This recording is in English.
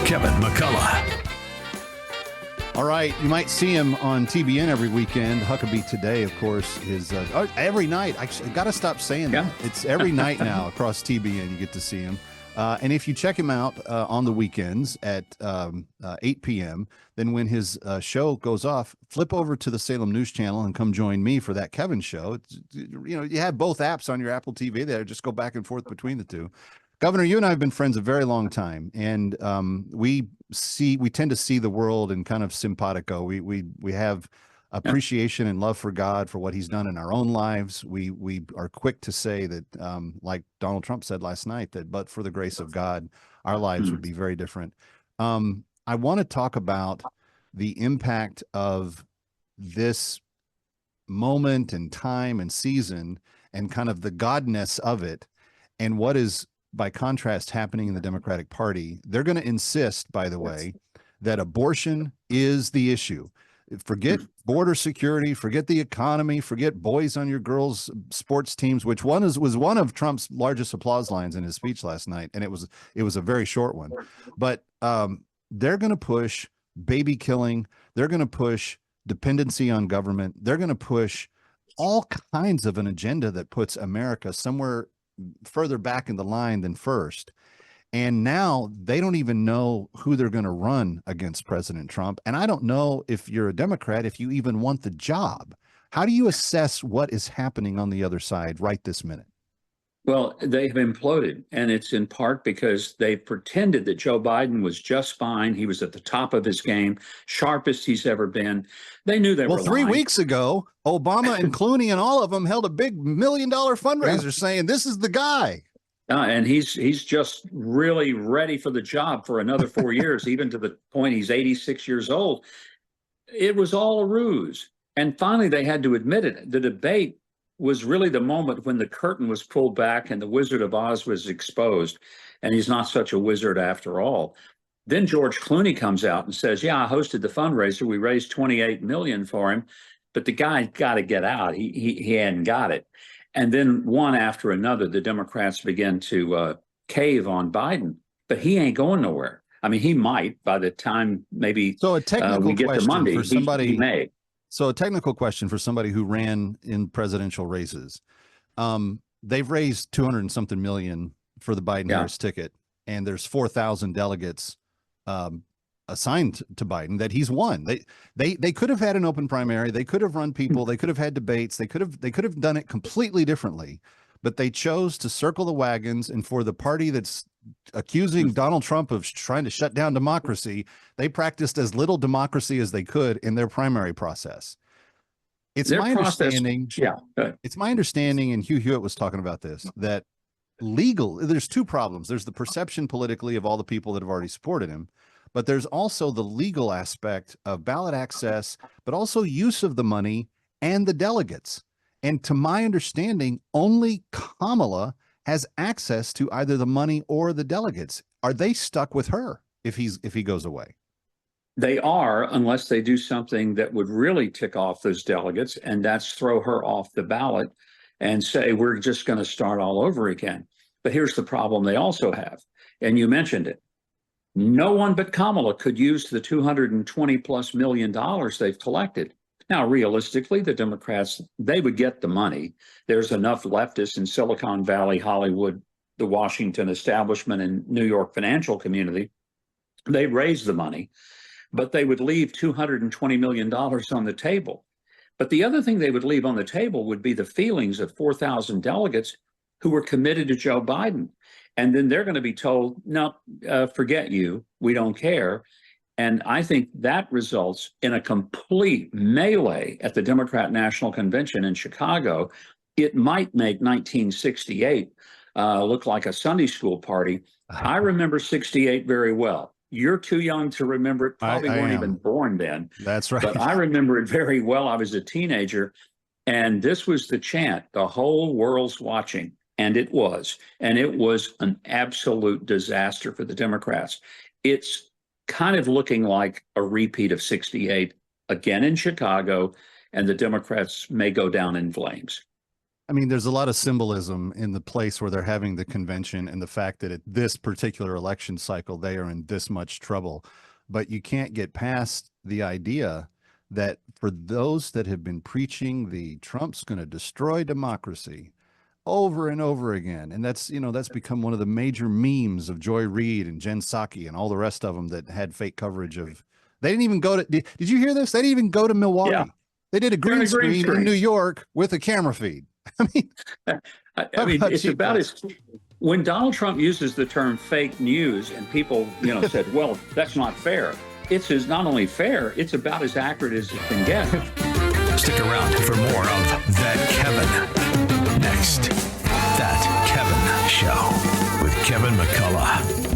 Kevin McCullough. All right, you might see him on TBN every weekend. Huckabee Today, of course, is every night. I got to stop saying that. It's every night now across TBN you get to see him. And if you check him out on the weekends at 8 p.m., then when his show goes off, flip over to the Salem News Channel and come join me for that Kevin show. You have both apps on your Apple TV there. Just go back and forth between the two. Governor, you and I have been friends a very long time, and we tend to see the world in kind of simpatico. We have appreciation and love for God for what he's done in our own lives. We are quick to say that, like Donald Trump said last night, that but for the grace of God, our lives would be very different. I want to talk about the impact of this moment and time and season and kind of the godness of it, and what is, by contrast, happening in the Democratic Party. They're going to insist, by the way, that abortion is the issue. Forget border security, forget the economy, forget boys on your girls' sports teams, which was one of Trump's largest applause lines in his speech last night, and it was a very short one. But they're going to push baby killing. They're going to push dependency on government. They're going to push all kinds of an agenda that puts America somewhere further back in the line than first. And now they don't even know who they're going to run against President Trump. And I don't know, if you're a Democrat, if you even want the job. How do you assess what is happening on the other side right this minute? Well, they have imploded, and it's in part because they pretended that Joe Biden was just fine. He was at the top of his game, sharpest he's ever been. They knew they were lying. 3 weeks ago, Obama and Clooney and all of them held a big $1 million fundraiser saying this is the guy. And he's just really ready for the job for another 4 years, even to the point he's 86 years old. It was all a ruse. And finally, they had to admit it. The debate was really the moment when the curtain was pulled back and the Wizard of Oz was exposed. And he's not such a wizard after all. Then George Clooney comes out and says, yeah, I hosted the fundraiser. We raised $28 million for him, but the guy's got to get out. He hadn't got it. And then one after another, the Democrats begin to cave on Biden, but he ain't going nowhere. I mean, he might by the time maybe so a technical we get to Monday, for somebody, he may. So a technical question for somebody who ran in presidential races. They've raised 200 and something million for the Biden-Harris ticket, and there's 4,000 delegates assigned to Biden that he's won. They could have had an open primary. They could have run people. They could have had debates. They could have done it completely differently, but they chose to circle the wagons. And for the party that's accusing Donald Trump of trying to shut down democracy, they practiced as little democracy as they could in their primary process. It's my understanding. It's my understanding, and Hugh Hewitt was talking about this, that there's two problems. There's the perception politically of all the people that have already supported him, but there's also the legal aspect of ballot access, but also use of the money and the delegates. And to my understanding, only Kamala has access to either the money or the delegates. Are they stuck with her if he goes away? They are, unless they do something that would really tick off those delegates, and that's throw her off the ballot and say, we're just going to start all over again. But here's the problem they also have, and you mentioned it. No one but Kamala could use the $220+ million they've collected. Now, realistically, the Democrats, they would get the money. There's enough leftists in Silicon Valley, Hollywood, the Washington establishment, and New York financial community. They raise the money, but they would leave $220 million on the table. But the other thing they would leave on the table would be the feelings of 4,000 delegates who were committed to Joe Biden. And then they're going to be told, no, forget you. We don't care. And I think that results in a complete melee at the Democrat National Convention in Chicago. It might make 1968 look like a Sunday school party. I remember 68 very well. You're too young to remember it. Probably weren't even born then. That's right. But I remember it very well. I was a teenager, and this was the chant, the whole world's watching. And it was. And it was an absolute disaster for the Democrats. It's kind of looking like a repeat of 68 again in Chicago, and the Democrats may go down in flames. I mean, there's a lot of symbolism in the place where they're having the convention and the fact that at this particular election cycle, they are in this much trouble. But you can't get past the idea that for those that have been preaching the Trump's going to destroy democracy over and over again, and that's become one of the major memes of Joy Reid and Jen Psaki and all the rest of them that had fake coverage of. They didn't even go to. Did you hear this? They didn't even go to Milwaukee. Yeah. They did a green screen in New York with a camera feed. I mean, it's about as when Donald Trump uses the term fake news and people, said, well, that's not fair. It's not only fair, it's about as accurate as it can get. Stick around for more of That Kevin. Next, That Kevin Show with Kevin McCullough.